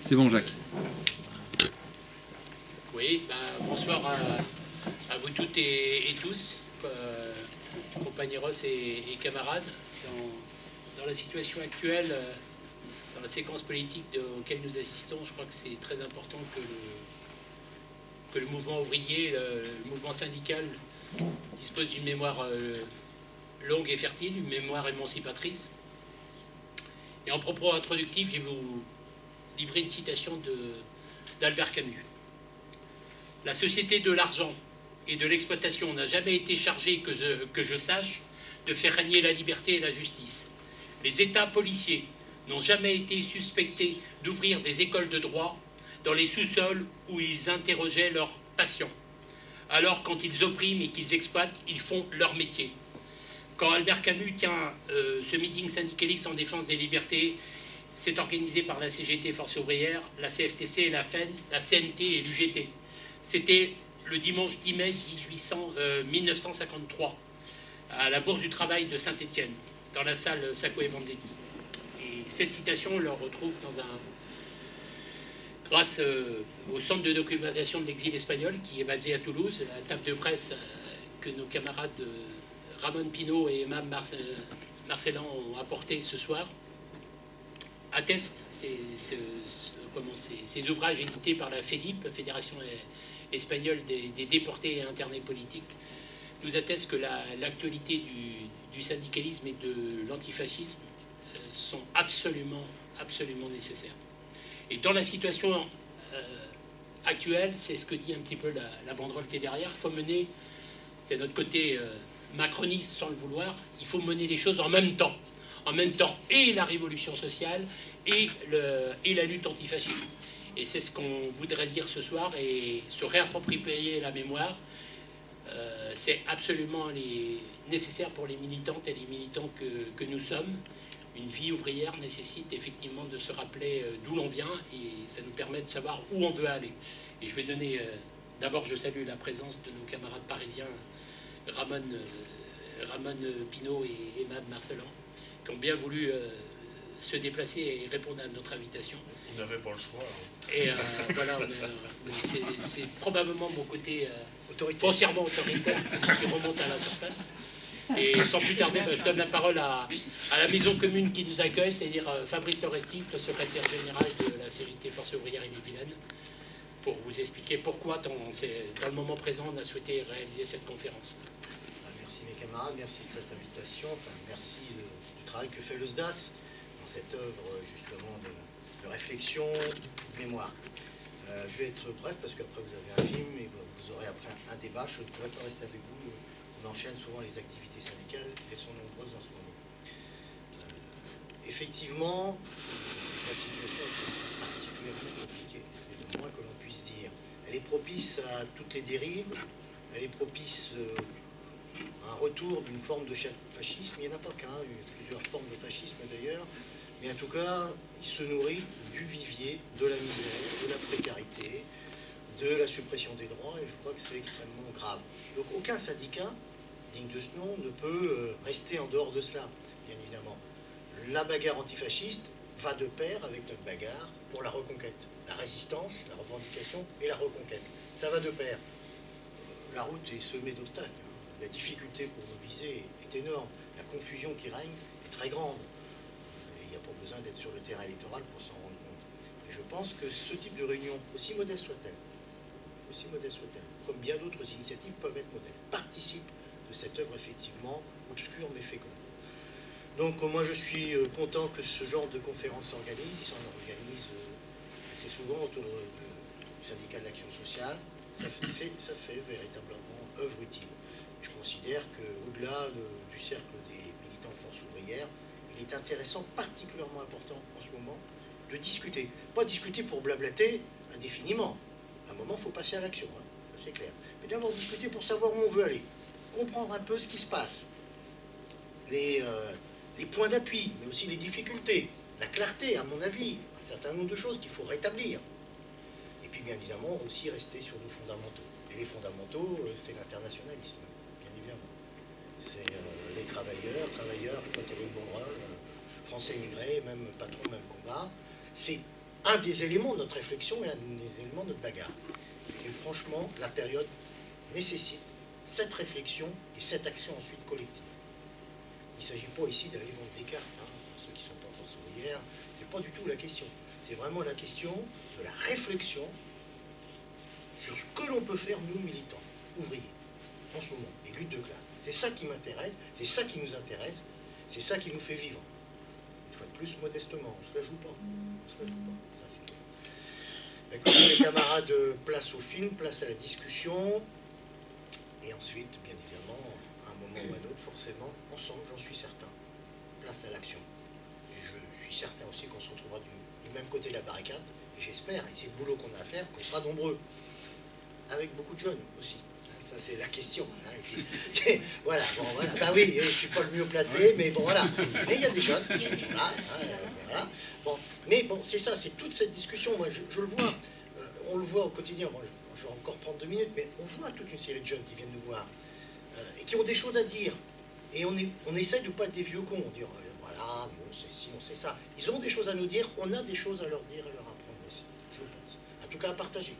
C'est bon, Jacques. Oui, bonsoir à vous toutes et tous, compagneros et camarades. Dans la situation actuelle, dans la séquence politique auquel nous assistons, je crois que c'est très important que le mouvement ouvrier, le mouvement syndical dispose d'une mémoire longue et fertile, une mémoire émancipatrice. Et en propos introductif, je vais vous livrer une citation d'Albert Camus. La société de l'argent et de l'exploitation n'a jamais été chargée, que je sache, de faire régner la liberté et la justice. Les États policiers n'ont jamais été suspectés d'ouvrir des écoles de droit dans les sous-sols où ils interrogeaient leurs patients. Alors, quand ils oppriment et qu'ils exploitent, ils font leur métier. Quand Albert Camus tient ce meeting syndicaliste en défense des libertés, c'est organisé par la CGT Force ouvrière, la CFTC, la FEN, la CNT et l'UGT. C'était le dimanche 10 mai 1953, à la Bourse du Travail de Saint-Étienne, dans la salle Sacco et Vanzetti. Et cette citation, on la retrouve grâce au centre de documentation de l'exil espagnol, qui est basé à Toulouse, la table de presse que nos camarades Ramon Pino et Emma Marcellan ont apportée ce soir, atteste ces ouvrages édités par la FEDIP, Fédération espagnole des déportés et internés politiques, nous attestent que l'actualité du syndicalisme et de l'antifascisme sont absolument nécessaires. Et dans la situation actuelle, c'est ce que dit un petit peu la banderole qui est derrière, il faut mener, c'est notre côté macroniste sans le vouloir, il faut mener les choses en même temps. En même temps, et la révolution sociale et la lutte antifasciste. Et c'est ce qu'on voudrait dire ce soir, et se réapproprier la mémoire, c'est absolument nécessaire pour les militantes et les militants que nous sommes. Une vie ouvrière nécessite effectivement de se rappeler d'où l'on vient, et ça nous permet de savoir où on veut aller. Et je vais donner, d'abord je salue la présence de nos camarades parisiens, Ramon Pino et Emma Marcellan, qui ont bien voulu se déplacer et répondre à notre invitation. On n'avait pas le choix. Hein. Et voilà, c'est probablement mon côté foncièrement autoritaire qui remonte à la surface. Et sans plus tarder, je donne la parole à la maison commune qui nous accueille, c'est-à-dire Fabrice Lorestif, le secrétaire général de la CGT Force ouvrière Ille-et-Vilaine, pour vous expliquer pourquoi, dans le moment présent, on a souhaité réaliser cette conférence. Merci mes camarades, merci de cette invitation, merci du travail que fait le SDAS dans cette œuvre justement de réflexion, de mémoire. Je vais être bref parce qu'après vous avez un film et vous aurez après un débat. Je ne pourrais pas rester avec vous. On enchaîne souvent les activités syndicales, elles sont nombreuses en ce moment. Effectivement, la situation est particulièrement compliquée, c'est le moins que l'on puisse dire. Elle est propice à toutes les dérives, elle est propice à un retour d'une forme de fascisme. Il n'y en a pas qu'un, il y a plusieurs formes de fascisme d'ailleurs, mais en tout cas, il se nourrit du vivier, de la misère, de la précarité, de la suppression des droits, et je crois que c'est extrêmement grave. Donc aucun syndicat digne de ce nom ne peut rester en dehors de cela, bien évidemment. La bagarre antifasciste va de pair avec notre bagarre pour la reconquête. La résistance, la revendication et la reconquête. Ça va de pair. La route est semée d'obstacles. La difficulté pour mobiliser est énorme. La confusion qui règne est très grande. Et il n'y a pas besoin d'être sur le terrain électoral pour s'en rendre compte. Et je pense que ce type de réunion, aussi modeste soit-elle, comme bien d'autres initiatives peuvent être modestes, participe de cette œuvre effectivement obscure mais féconde. Donc moi je suis content que ce genre de conférence s'organise. Il s'en organise assez souvent autour du syndicat de l'action sociale. Ça fait véritablement œuvre utile. Je considère qu'au-delà du cercle des militants de force ouvrière, il est intéressant, particulièrement important en ce moment, de discuter. Pas discuter pour blablater indéfiniment. À un moment, il faut passer à l'action, hein, c'est clair. Mais d'abord discuter pour savoir où on veut aller, comprendre un peu ce qui se passe, les points d'appui, mais aussi les difficultés, la clarté, à mon avis, un certain nombre de choses qu'il faut rétablir. Et puis, bien évidemment, aussi rester sur nos fondamentaux. Et les fondamentaux, c'est l'internationalisme, bien évidemment. C'est les travailleurs, quand il y a le bon rôle, français immigrés, même patron, même combat. C'est un des éléments de notre réflexion et un des éléments de notre bagarre. Et franchement, la période nécessite cette réflexion et cette action ensuite collective. Il ne s'agit pas ici d'aller vendre des cartes, hein, pour ceux qui ne sont pas force ouvrière, c'est pas du tout la question. C'est vraiment la question de la réflexion sur ce que l'on peut faire, nous, militants, ouvriers, en ce moment, les luttes de classe. C'est ça qui m'intéresse, c'est ça qui nous intéresse, c'est ça qui nous fait vivre. Une fois de plus, modestement, on ne se la joue pas. On se la joue pas, ça c'est clair. Écoutez, les camarades, place au film, place à la discussion, et ensuite, bien évidemment, à un moment ou à un autre, forcément, ensemble, j'en suis certain, place à l'action. Et je suis certain aussi qu'on se retrouvera du même côté de la barricade, et j'espère, et c'est le boulot qu'on a à faire, qu'on sera nombreux, avec beaucoup de jeunes aussi. Ça, c'est la question. Hein. Puis, voilà, bon, voilà. Ben oui, je ne suis pas le mieux placé, mais bon, voilà. Mais il y a des jeunes. Voilà, voilà. Bon, mais bon, c'est ça, c'est toute cette discussion. Moi, je le vois, on le voit au quotidien. Bon, je vais encore prendre 2 minutes, mais on voit toute une série de jeunes qui viennent nous voir et qui ont des choses à dire. Et on essaie de ne pas être des vieux cons. On dit, voilà, on sait ci, on sait ça. Ils ont des choses à nous dire, on a des choses à leur dire et leur apprendre aussi, je pense. En tout cas, à partager.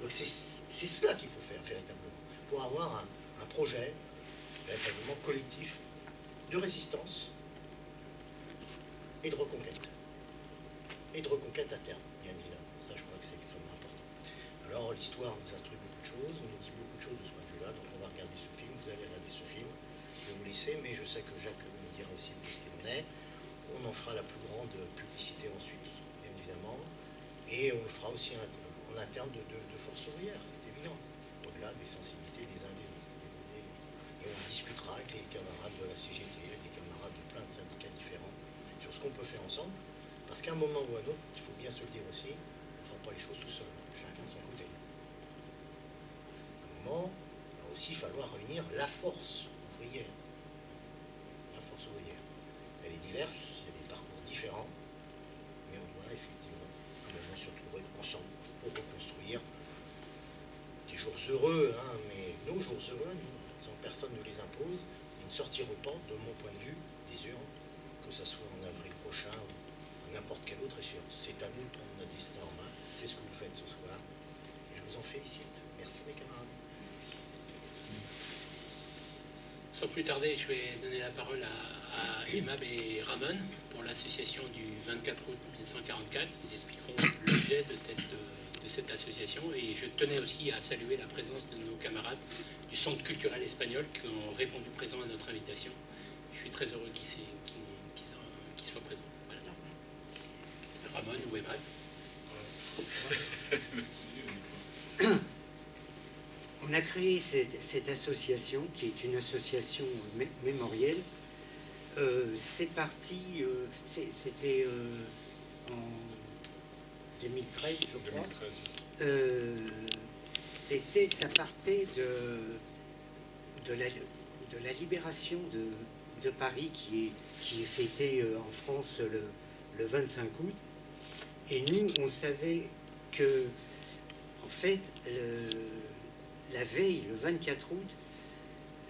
Donc c'est cela qu'il faut faire véritablement, pour avoir un projet véritablement collectif de résistance et de reconquête. Et de reconquête à terme, bien évidemment. Ça, je crois que c'est extrêmement important. Alors, l'histoire nous instruit beaucoup de choses, on nous dit beaucoup de choses de ce point de vue-là, donc on va regarder ce film, vous allez regarder ce film, je vais vous laisser, mais je sais que Jacques nous dira aussi de ce qu'il en est. On en fera la plus grande publicité ensuite, bien évidemment, et on le fera aussi en interne de force ouvrière, c'est évident, au-delà des sensibilités des uns des autres. Et on discutera avec les camarades de la CGT, avec des camarades de plein de syndicats différents, sur ce qu'on peut faire ensemble, parce qu'à un moment ou à un autre, il faut bien se le dire aussi, on ne fera pas les choses tout seul, chacun de son côté. À un moment, il va aussi falloir réunir la force ouvrière. La force ouvrière. Elle est diverse, il y a des parcours différents, mais on doit effectivement à un moment se retrouver ensemble pour reconstruire des jours heureux, hein, mais nos jours heureux, sans personne ne les impose, ils ne sortiront pas, de mon point de vue, des urnes, que ce soit en avril prochain ou n'importe quelle autre échéance. C'est à nous de prendre notre destin en main, c'est ce que vous faites ce soir, et je vous en félicite. Merci mes camarades. Sans plus tarder, je vais donner la parole à Emab et Ramon pour l'association du 24 août 1944. Ils expliqueront l'objet de cette association. Et je tenais aussi à saluer la présence de nos camarades du Centre culturel espagnol qui ont répondu présent à notre invitation. Je suis très heureux qu'ils soient présents. Voilà. Ramon ou Emab. On a créé cette association qui est une association mémorielle. C'est parti, c'était en 2013, je crois. 2013. Ça partait de la libération de Paris qui est fêtée en France le 25 août. Et nous, on savait que, en fait, la veille, le 24 août,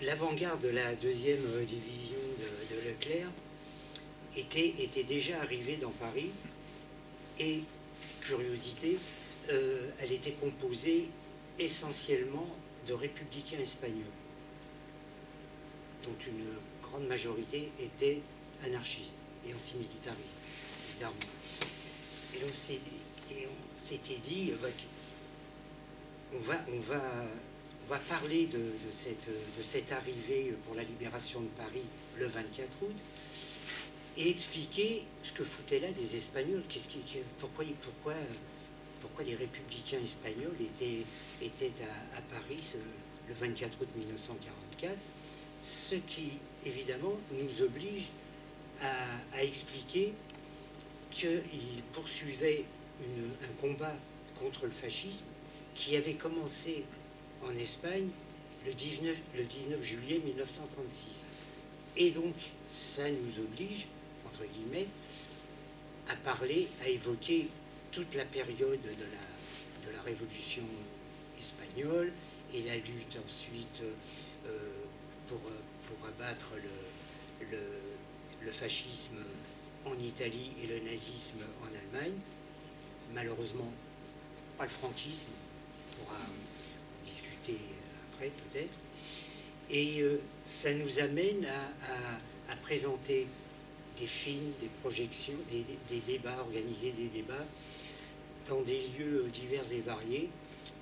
l'avant-garde de la 2e division de Leclerc était déjà arrivée dans Paris. Et, curiosité, elle était composée essentiellement de républicains espagnols, dont une grande majorité était anarchiste et antimilitariste, bizarrement. Et on s'était dit, on va parler de cette arrivée pour la libération de Paris le 24 août et expliquer ce que foutaient là des Espagnols. Pourquoi les républicains espagnols étaient à Paris le 24 août 1944, ce qui, évidemment, nous oblige à expliquer qu'ils poursuivaient un combat contre le fascisme qui avait commencé en Espagne le 19 juillet 1936. Et donc, ça nous oblige, entre guillemets, à évoquer toute la période de la Révolution espagnole et la lutte ensuite pour abattre le fascisme en Italie et le nazisme en Allemagne. malheureusement pas le franquisme, on pourra en discuter après peut-être. Et ça nous amène à présenter des films, des projections, des débats, organiser des débats dans des lieux divers et variés.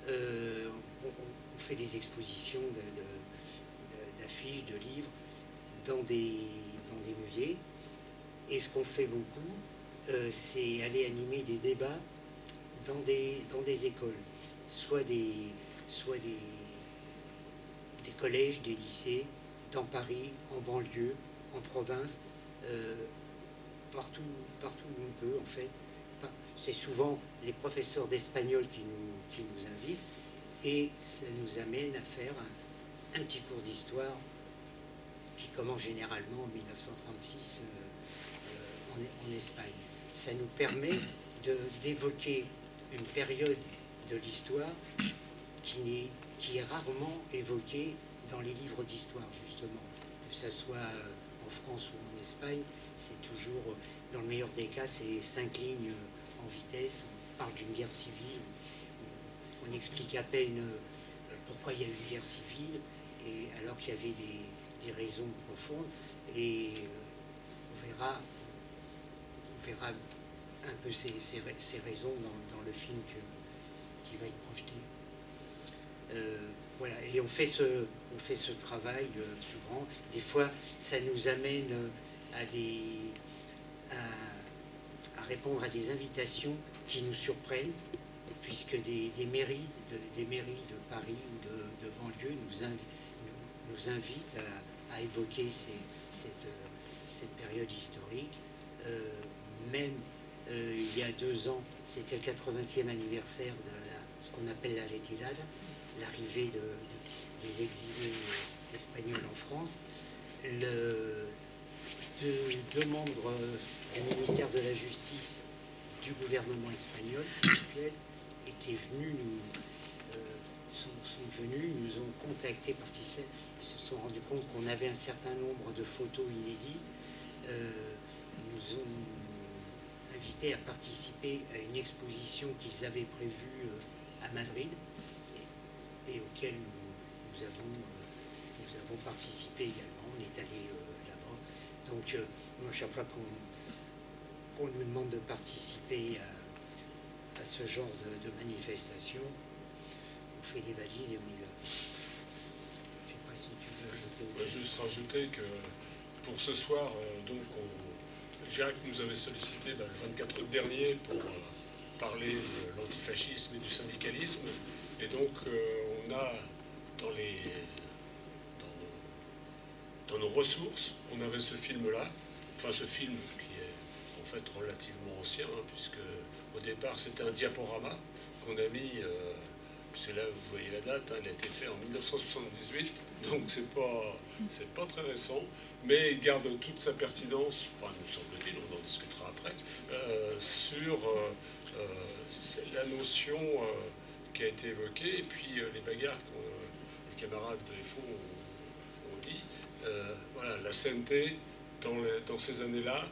On fait des expositions d'affiches, de livres dans des musées. Et ce qu'on fait beaucoup, c'est aller animer des débats dans des écoles, soit des collèges, des lycées, dans Paris, en banlieue, en province, partout où on peut en fait. C'est souvent les professeurs d'espagnol qui nous invitent, et ça nous amène à faire un petit cours d'histoire qui commence généralement en 1936 en Espagne. Ça nous permet d'évoquer une période de l'histoire qui est rarement évoquée dans les livres d'histoire, justement. Que ce soit en France ou en Espagne, c'est toujours, dans le meilleur des cas, c'est 5 lignes en vitesse. On parle d'une guerre civile, on explique à peine pourquoi il y a eu une guerre civile, et alors qu'il y avait des raisons profondes, et on verra un peu ces raisons dans le film qui va être projeté. Voilà, et on fait ce travail souvent. Des fois, ça nous amène à répondre à des invitations qui nous surprennent, puisque des mairies de Paris ou de banlieue nous invitent à évoquer cette période historique. Même il y a 2 ans, c'était le 80e anniversaire de ce qu'on appelle la retirada, l'arrivée des exilés espagnols en France. Deux membres du ministère de la Justice du gouvernement espagnol actuel étaient venus sont venus, nous ont contactés parce qu'ils se sont rendus compte qu'on avait un certain nombre de photos inédites, nous ont invités à participer à une exposition qu'ils avaient prévue à Madrid et auquel nous avons participé également. On est allé là-bas. Donc, à chaque fois qu'on nous demande de participer à ce genre de manifestation, on fait des valises et on y va. Je ne sais pas si tu veux ajouter. On va juste rajouter que pour ce soir, Jacques nous avait sollicité le 24 août dernier pour parler de l'antifascisme et du syndicalisme. Et donc, on a dans nos ressources, on avait ce film-là, enfin ce film qui est en fait relativement ancien, puisque au départ c'était un diaporama qu'on a mis, puisque là vous voyez la date, il a été fait en 1978, donc c'est pas très récent, mais il garde toute sa pertinence, enfin nous semble-t-il, on en discutera après, sur la notion qui a été évoquée, et puis les bagarres que les camarades de FO ont dit. Voilà, la CNT, dans ces années-là,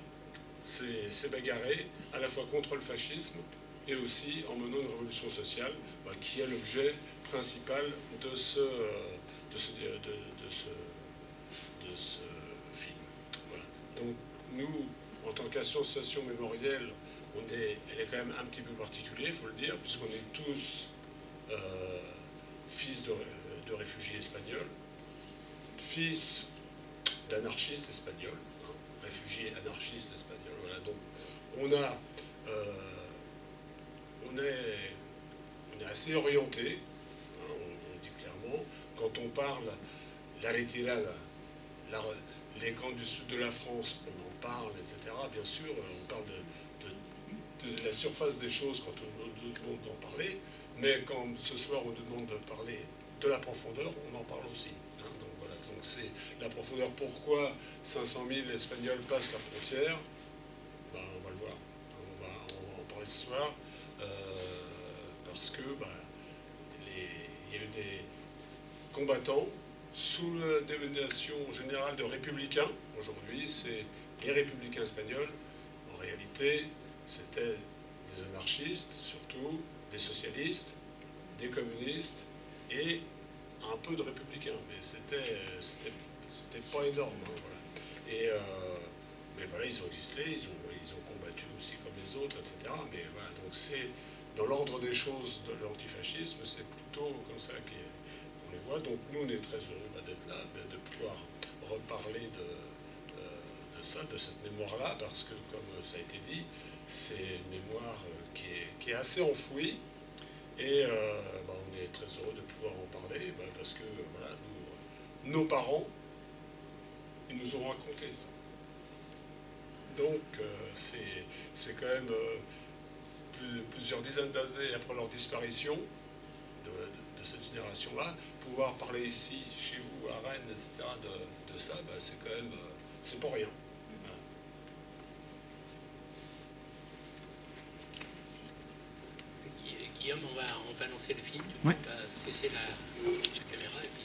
s'est bagarrée à la fois contre le fascisme et aussi en menant une révolution sociale qui est l'objet principal de ce film. Voilà. Donc nous, en tant qu'association mémorielle, elle est quand même un petit peu particulière, il faut le dire, puisqu'on est tous fils de réfugiés espagnols, fils d'anarchistes espagnols, réfugiés anarchistes espagnols. Voilà, donc on est assez orienté, on dit clairement, quand on parle la retirada, les camps du sud de la France, on en parle, etc. Bien sûr, on parle de la surface des choses quand on nous demande d'en parler, mais quand ce soir on nous demande de parler de la profondeur, on en parle aussi. Donc c'est la profondeur. Pourquoi 500 000 Espagnols passent la frontière? On va le voir. On va en parler ce soir. Parce que il y a eu des combattants sous la dénomination générale de républicains. Aujourd'hui, c'est les républicains espagnols. En réalité, c'était des anarchistes surtout, des socialistes, des communistes et un peu de républicains. Mais c'était pas énorme. Hein, voilà. Mais voilà, ils ont existé, ils ont combattu aussi comme les autres, etc. Mais voilà, donc c'est dans l'ordre des choses de l'antifascisme, c'est plutôt comme ça qu'on les voit. Donc nous, on est très heureux d'être là, de pouvoir reparler de ça, de cette mémoire-là, parce que, comme ça a été dit, c'est une mémoire qui est assez enfouie. Et on est très heureux de pouvoir en parler, parce que voilà, nos parents, ils nous ont raconté ça. Donc c'est quand même plusieurs dizaines d'années après leur disparition de cette génération-là, pouvoir parler ici, chez vous, à Rennes, etc., de ça, c'est quand même, c'est pas rien. Guillaume, on va lancer le film, Ouais. on va cesser la caméra et puis